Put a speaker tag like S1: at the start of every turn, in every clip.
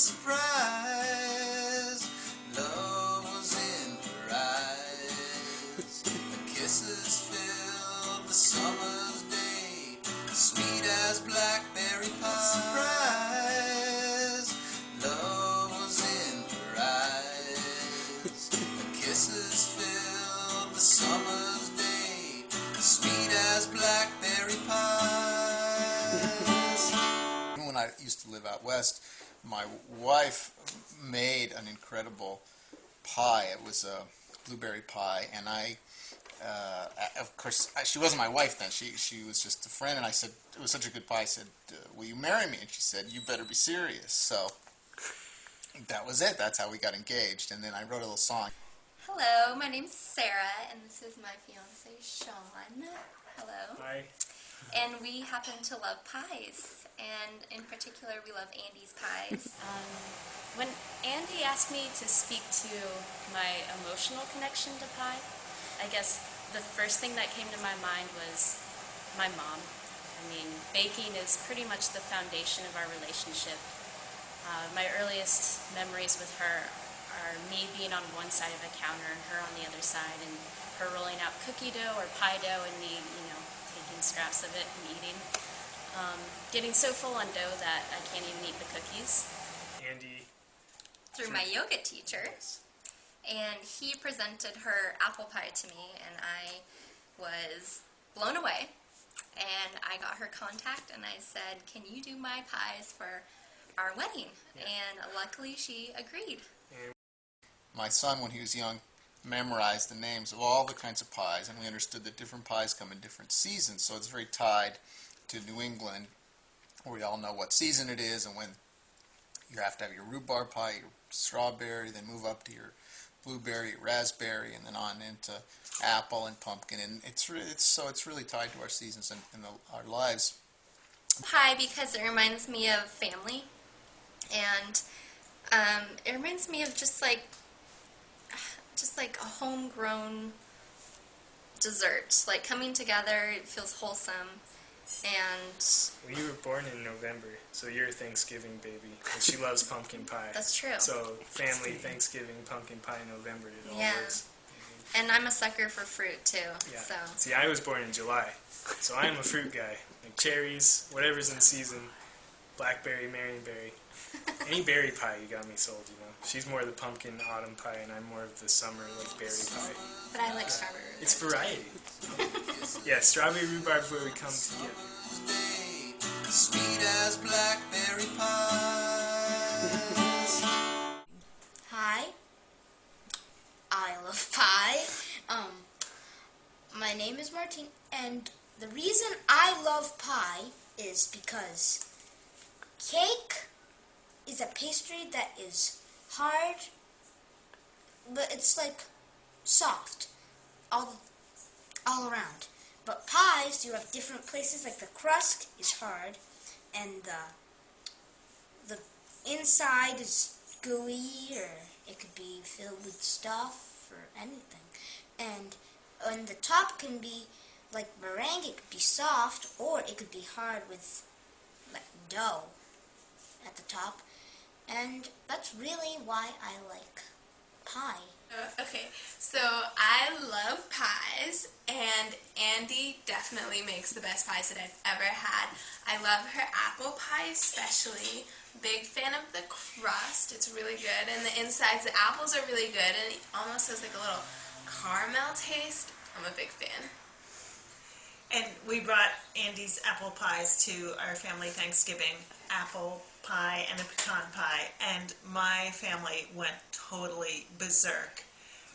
S1: surprise. Love was in her eyes. Her kisses filled the summer's day, sweet as blackberry pie. Surprise. Love was in her eyes. Her kisses filled the summer's day, sweet as blackberry pies. When I used to live out west, my wife made an incredible pie. It was a blueberry pie, and of course, she wasn't my wife then. She was just a friend, and I said, it was such a good pie. I said, will you marry me? And she said, you better be serious. So that was it. That's how we got engaged. And then I wrote a little song.
S2: Hello, my name's Sarah, and this is my fiance, Sean. Hello.
S3: Hi.
S2: And we happen to love pies, and in particular, we love Andy's pies.
S4: When Andy asked me to speak to my emotional connection to pie, I guess the first thing that came to my mind was my mom. I mean, baking is pretty much the foundation of our relationship. My earliest memories with her are me being on one side of a counter and her on the other side, and her rolling out cookie dough or pie dough and me, taking scraps of it and eating. Getting so full on dough that I can't even eat the cookies.
S3: Andy.
S2: Through my yoga teacher.
S3: Yes.
S2: And he presented her apple pie to me, and I was blown away. And I got her contact, and I said, can you do my pies for our wedding?
S3: Yeah.
S2: And luckily she agreed.
S1: My son, when he was young, memorized the names of all the kinds of pies, and we understood that different pies come in different seasons, so it's very tied to New England, where we all know what season it is, and when you have to have your rhubarb pie, your strawberry, then move up to your blueberry, raspberry, and then on into apple and pumpkin, and it's really tied to our seasons and our lives.
S2: Pie because it reminds me of family, and it reminds me of just like a homegrown dessert, like coming together. It feels wholesome. And
S3: Well, you were born in November, so you're a Thanksgiving baby, and she loves pumpkin pie.
S2: That's true.
S3: So family, Thanksgiving, pumpkin pie, November, it all
S2: Yeah.
S3: works.
S2: and I'm a sucker for fruit too.
S3: Yeah.
S2: So
S3: See, I was born in July, so I'm a fruit guy. Like cherries, whatever's in season, blackberry, marionberry. Any berry pie you got me sold, She's more the pumpkin autumn pie, and I'm more of the summer, like, berry pie.
S2: but I like strawberry.
S3: It's variety. Yeah, strawberry rhubarb's where we come together.
S1: Sweet as blackberry pies.
S5: Hi, I love pie. My name is Martine, and the reason I love pie is because cake is a pastry that is hard, but it's like soft all around. But pies, you have different places, like the crust is hard, and the inside is gooey, or it could be filled with stuff or anything. And the top can be like meringue, it could be soft, or it could be hard with like dough at the top. And that's really why I like pie.
S6: Okay, so I love pies, and Andy definitely makes the best pies that I've ever had. I love her apple pie especially. Big fan of the crust. It's really good, and the insides, the apples are really good, and it almost has like a little caramel taste. I'm a big fan.
S7: And we brought Andy's apple pies to our family Thanksgiving, apple pie and a pecan pie, and my family went totally berserk,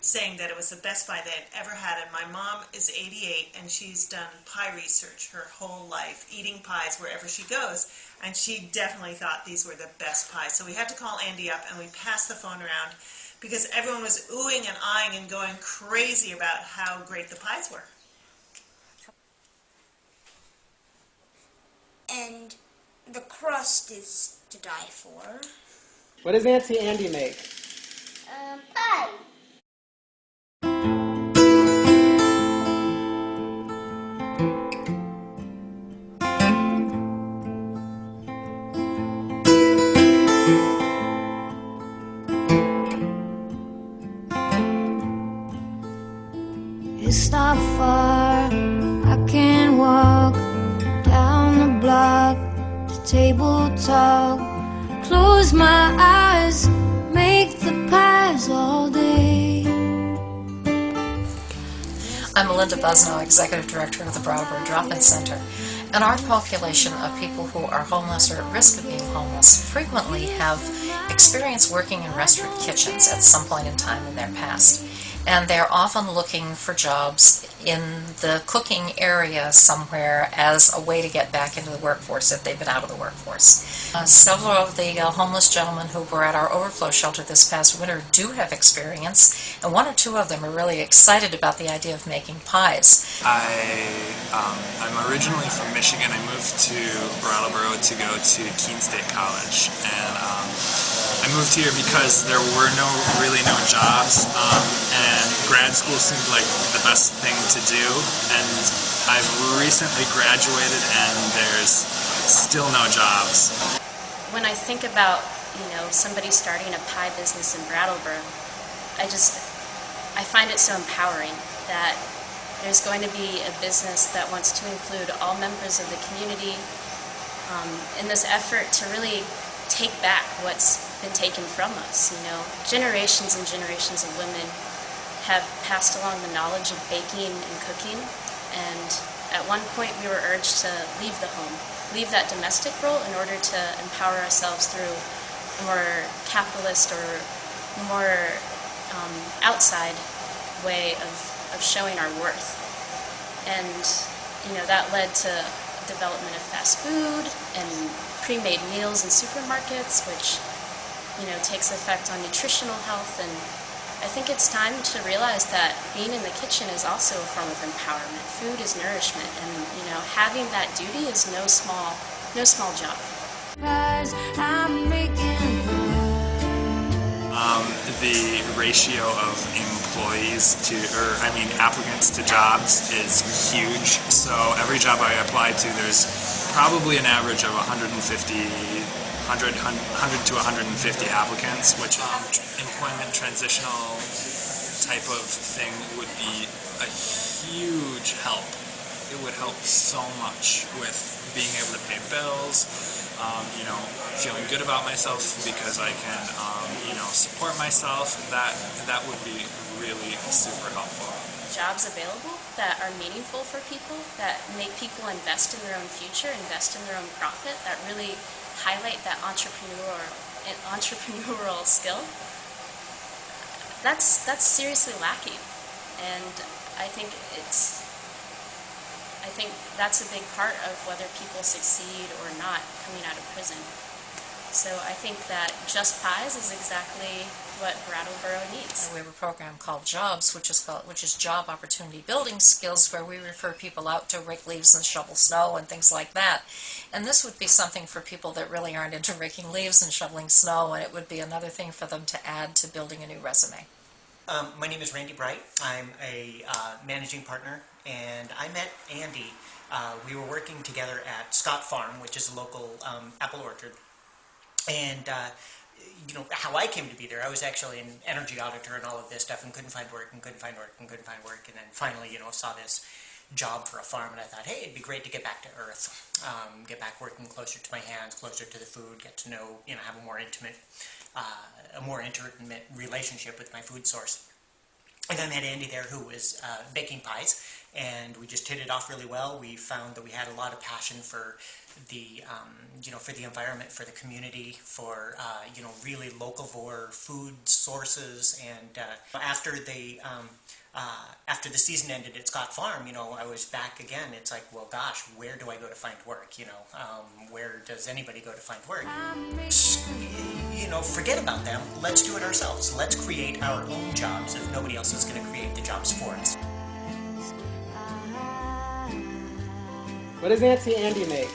S7: saying that it was the best pie they had ever had. And my mom is 88, and she's done pie research her whole life, eating pies wherever she goes, and she definitely thought these were the best pies. So we had to call Andy up, and we passed the phone around because everyone was oohing and eyeing and going crazy about how great the pies were.
S5: And the crust is to die for.
S8: What does Nancy Andy make?
S5: Pie.
S9: table talk. Close my eyes, make the pies all day.
S10: I'm Melinda Busnow, Executive Director of the Brattleboro Drop-In Center, and our population of people who are homeless or at risk of being homeless frequently have experience working in restaurant kitchens at some point in time in their past. And they're often looking for jobs in the cooking area somewhere as a way to get back into the workforce if they've been out of the workforce. Several of the homeless gentlemen who were at our overflow shelter this past winter do have experience, and one or two of them are really excited about the idea of making pies.
S11: I'm originally from Michigan. I moved to Brattleboro to go to Keene State College, and I moved here because there were really no jobs, and grad school seemed like the best thing to do, and I've recently graduated and there's still no jobs.
S4: When I think about, somebody starting a pie business in Brattleboro, I find it so empowering that there's going to be a business that wants to include all members of the community in this effort to really take back what's been taken from us. Generations and generations of women have passed along the knowledge of baking and cooking, and at one point we were urged to leave the home, leave that domestic role in order to empower ourselves through a more capitalist or more outside way of showing our worth. And that led to development of fast food and pre-made meals in supermarkets, which takes effect on nutritional health. And I think it's time to realize that being in the kitchen is also a form of empowerment. Food is nourishment, and having that duty is no small job.
S11: The ratio of applicants to jobs is huge. So every job I apply to, there's probably an average of 100 to 150 applicants, which employment transitional type of thing would be a huge help. It would help so much with being able to pay bills, feeling good about myself because I can, support myself. That would be really super helpful.
S4: Jobs available that are meaningful for people, that make people invest in their own future, invest in their own profit, that really highlight that entrepreneurial skill. That's seriously lacking, and I think that's a big part of whether people succeed or not coming out of prison. So I think that Just Pies is exactly what Brattleboro needs.
S10: We have a program called Jobs, which is Job Opportunity Building Skills, where we refer people out to rake leaves and shovel snow and things like that. And this would be something for people that really aren't into raking leaves and shoveling snow, and it would be another thing for them to add to building a new resume.
S12: My name is Randy Bright. I'm a managing partner, and I met Andy. We were working together at Scott Farm, which is a local apple orchard. And how I came to be there, I was actually an energy auditor and all of this stuff, and couldn't find work, and then finally, saw this job for a farm, and I thought, hey, it'd be great to get back to earth, get back working closer to my hands, closer to the food, get to know, have a more intimate relationship with my food source. And I met Andy there, who was baking pies, and we just hit it off really well. We found that we had a lot of passion for the, for the environment, for the community, for, really locavore food sources. And after the season ended at Scott Farm, I was back again. It's like, well, gosh, where do I go to find work? Where does anybody go to find work? Forget about them. Let's do it ourselves. Let's create our own jobs if nobody else is going to create the jobs for us.
S8: What does Auntie Andy make?